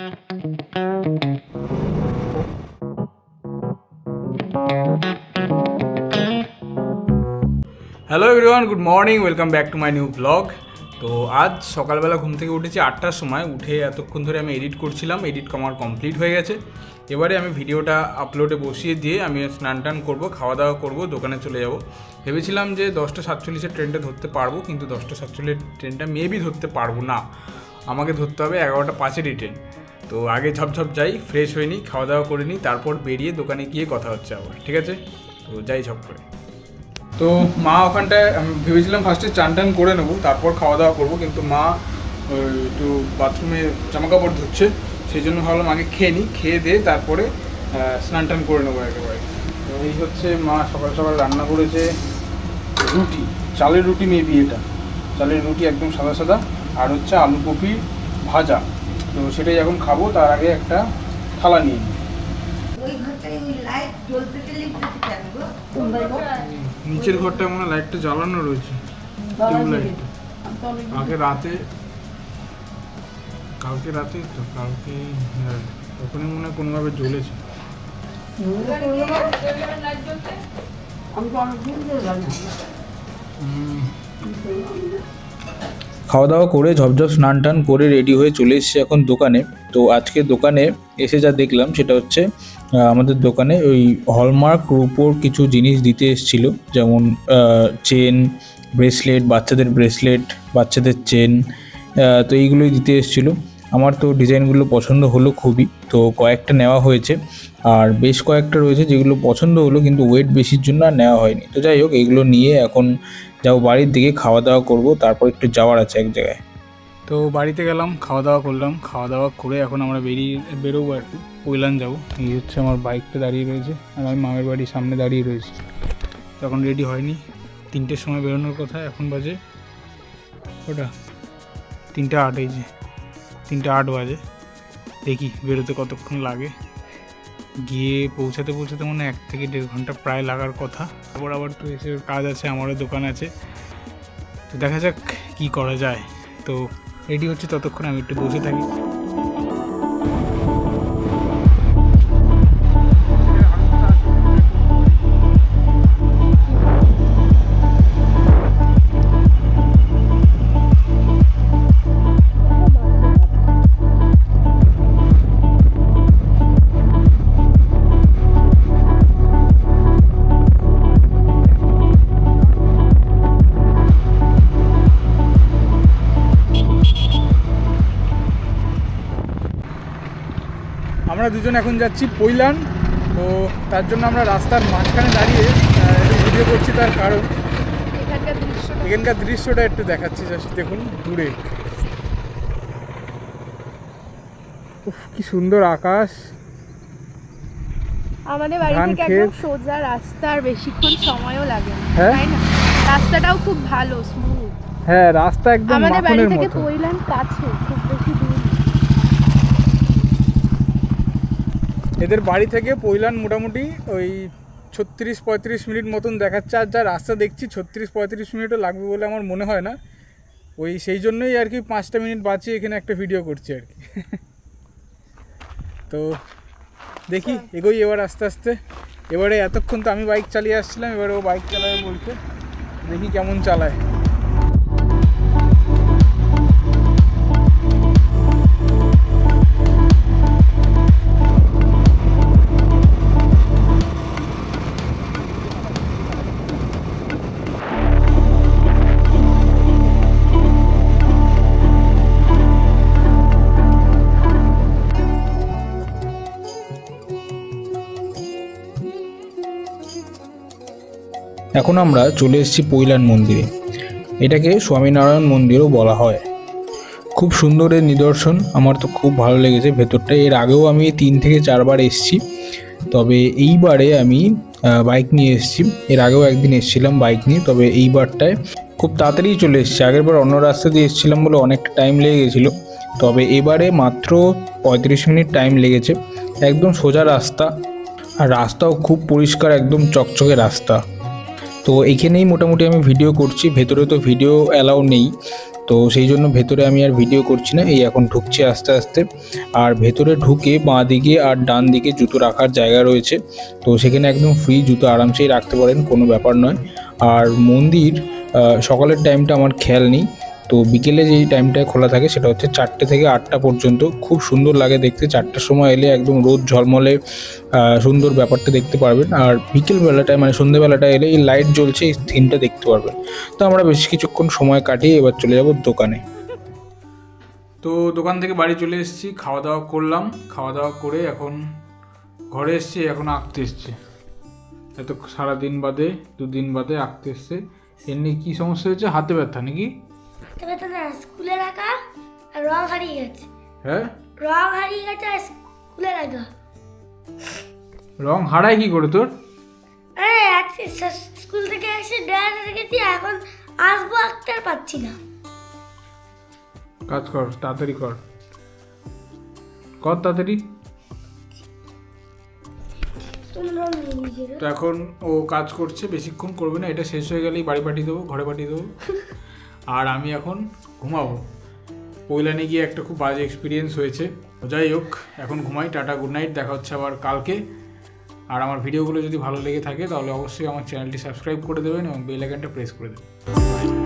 Hello everyone, good morning, welcome back to my new blog. তো আজ সকালবেলা ঘুম থেকে উঠেছি 8টার সময়। উঠে এতক্ষণ ধরে আমি এডিট করছিলাম, এডিট আমার কমপ্লিট হয়ে গেছে। এবারে আমি ভিডিওটা আপলোডে বসিয়ে দিয়ে আমি স্নান টান করবো, খাওয়া দাওয়া করবো, দোকানে চলে যাব। ভেবেছিলাম যে 10:47 ট্রেনটা ধরতে পারবো, কিন্তু 10:47 ট্রেনটা মেবি ধরতে পারবো না, আমাকে ধরতে হবে 11:05 ট্রেন। তো আগে ঝপঝপ যাই, ফ্রেশ হয়ে নিই, খাওয়া দাওয়া করে নিই, তারপর বেরিয়ে দোকানে গিয়ে কথা হচ্ছে আবার, ঠিক আছে? তো যাই ঝপ করে। তো মা ওখানটায় আমি ভেবেছিলাম ফার্স্টে চান টান করে নেবো, তারপর খাওয়া দাওয়া করবো, কিন্তু মা একটু বাথরুমে জামাকাপড় ধুচ্ছে, সেই জন্য ভাবলাম আগে খেয়ে নিই, খেয়ে দিয়ে তারপরে স্নান টান করে নেবো একেবারে। তো এই হচ্ছে মা সকাল সকাল রান্না করেছে রুটি, চালের রুটি মেবি, এটা চালের রুটি একদম সাদা সাদা, আর হচ্ছে আলু কপি ভাজা। তো সেটাই এখন খাবো, তার আগে একটা থালা নিয়ে নিই। নিচের ঘরটায় মনে হয় লাইটটা জ্বালানো রয়েছে, কালকে রাতে তো কালকে, হ্যাঁ তখনই মনে হয় কোনোভাবে জ্বলেছে। খাওয়া দাওয়া করে ঝপঝপ স্নান টান করে রেডি হয়ে চলে এসেছি এখন দোকানে। তো আজকে দোকানে এসে যা দেখলাম সেটা হচ্ছে আমাদের দোকানে ওই হলমার্ক রূপোর কিছু জিনিস দিতে এসেছিলো, যেমন চেন, ব্রেসলেট, বাচ্চাদের ব্রেসলেট, বাচ্চাদের চেন, তো এইগুলোই দিতে এসেছিলো। আমার তো ডিজাইনগুলো পছন্দ হলো খুবই, তো কয়েকটা নেওয়া হয়েছে, আর বেশ কয়েকটা রয়েছে যেগুলো পছন্দ হলো কিন্তু ওয়েট বেশির জন্য আর নেওয়া হয়নি। তো যাই হোক, এইগুলো নিয়ে এখন যাবো বাড়ির দিকে, খাওয়া দাওয়া করবো, তারপর একটু যাওয়ার আছে এক জায়গায়। তো বাড়িতে গেলাম, খাওয়া দাওয়া করলাম, খাওয়া দাওয়া করে এখন আমরা বেরোবো আর কি, পৈলান যাবো। এই হচ্ছে আমার বাইকটা দাঁড়িয়ে রয়েছে, আর আমি মামের বাড়ির সামনে দাঁড়িয়ে রয়েছি। তখন রেডি হয়নি, 3টের সময় বেরোনোর কথা, এখন বাজে ওটা 3:08, এই যে 3:08 বাজে। দেখি বেরোতে কতক্ষণ লাগে, গিয়ে পৌঁছাতে মনে হয় 1 থেকে 1.5 ঘন্টা প্রায় লাগার কথা। তারপর আবার তো এসে কাজ আছে, আমারও দোকান আছে, তো দেখা যাক কি করা যায়। তো রেডি হচ্ছে, ততক্ষণ আমি একটু বসে থাকি। আমরা দুজন এখন যাচ্ছি পৈলান। তো তার জন্য আমরা রাস্তার মাঝখানে দাঁড়িয়ে ভিডিও করছি, তার কারণ এখানকার দৃশ্যটা একটু দেখাচ্ছি। জাস্ট দেখুন দূরে, উফ কি সুন্দর আকাশ। আমাদের বাড়ি থেকে একদম সোজা রাস্তা, আর বেশিক্ষণ সময়ও লাগে না, তাই না? রাস্তাটাও খুব ভালো, স্মুথ। হ্যাঁ, রাস্তা একদম আমাদের বাড়ি মাখনের থেকে মতো। পৈলান কাছে, খুব বেশি দূর। এদের বাড়ি থেকে পৈলান মোটামুটি ওই 36-35 মিনিট মতন দেখাচ্ছে, আর যা রাস্তা দেখছি 36-35 মিনিটও লাগবে বলে আমার মনে হয় না। ওই সেই জন্যই আর কি 5টা মিনিট বাঁচিয়ে এখানে একটা ভিডিও করছি আর কি। তো দেখি এগোই এবার আস্তে আস্তে। এবারে এতক্ষণ তো আমি বাইক চালিয়ে আসছিলাম, এবারে ও বাইক চালাবে বলছে, দেখি কেমন চালায়। এখন আমরা চলে এসেছি পৈলান মন্দিরে। এটাকে স্বামীনারায়ণ মন্দিরও বলা হয়। খুব সুন্দর এর নিদর্শন, আমার তো খুব ভালো লেগেছে ভেতরটা। এর আগেও আমি 3 থেকে 4 বার এসেছি, তবে এইবারে আমি বাইক নিয়ে এসেছি। এর আগেও একদিন এসেছিলাম বাইক নিয়ে, তবে এইবারটায় খুব তাড়াতাড়ি চলে এসেছি। আগেরবার অন্য রাস্তা দিয়ে এসেছিলাম বলে অনেকটা টাইম লেগে গেছিলো, তবে এবারে মাত্র 35 মিনিট টাইম লেগেছে। একদম সোজা রাস্তা, আর রাস্তাও খুব পরিষ্কার, একদম চকচকে রাস্তা। তো এইখানেই মোটামুটি আমি ভিডিও করছি, ভেতরে তো ভিডিও অ্যালাউ নেই, তো সেই জন্য ভেতরে আমি আর ভিডিও করছি না, এই এখন ঢুকছি আস্তে আস্তে। আর ভেতরে ঢুকে বাঁ দিকে আর ডান দিকে জুতো রাখার জায়গা রয়েছে, তো সেখানে একদম ফ্রি জুতো আরামসেই রাখতে পারেন, কোনো ব্যাপার নয়। আর মন্দির সকালের টাইমটা আমার খেয়াল নেই, তো বিকেলে যেই টাইমটায় খোলা থাকে সেটা হচ্ছে 4টে থেকে 8টা পর্যন্ত। খুব সুন্দর লাগে দেখতে, 4টার সময় এলে একদম রোদ ঝলমলে সুন্দর ব্যাপারটা দেখতে পারবেন। আর বিকেল বেলাটায় মানে সন্ধ্যেবেলাটায় এলে এই লাইট জ্বলছে, এই থিমটা দেখতে পারবেন। তো আমরা বেশ কিছুক্ষণ সময় কাটিয়ে এবার চলে যাব দোকানে। তো দোকান থেকে বাড়ি চলে এসেছি, খাওয়া দাওয়া করলাম, খাওয়া দাওয়া করে এখন ঘরে এসেছি, এখন আঁকতে এসছে। এত সারাদিন বাদে 2 দিন বাদে আঁকতে এসছে। এমনি কি সমস্যা হয়েছে? হাতে ব্যথা নাকি? ব্যথা না, স্কুলে রাখা আর রং হারিয়ে গেছে। হ্যাঁ, রং হারিয়ে গেছে আর স্কুলে রাখা। রং হারায় কি করে তোর? স্কুল থেকে এসে ড্রয়ারে রেখেছি, এখন আসবো আঁকতে আর পাচ্ছি না। কাজ কর, তাড়াতাড়ি কর, কর তাড়াতাড়ি। তো এখন ও কাজ করছে, বেশিক্ষণ করবে না, এটা শেষ হয়ে গেলেই বাড়ি পাঠিয়ে দেবো, ঘরে পাঠিয়ে দেবো। আর আমি এখন ঘুমাবো। পৈলানে গিয়ে একটা খুব বাজে এক্সপিরিয়েন্স হয়েছে। যাই হোক, এখন ঘুমাই। টাটা, গুড নাইট, দেখা হচ্ছে আবার কালকে। আর আমার ভিডিওগুলো যদি ভালো লেগে থাকে তাহলে অবশ্যই আমার চ্যানেলটি সাবস্ক্রাইব করে দেবেন এবং বেল আইকনটা প্রেস করে দেবেন।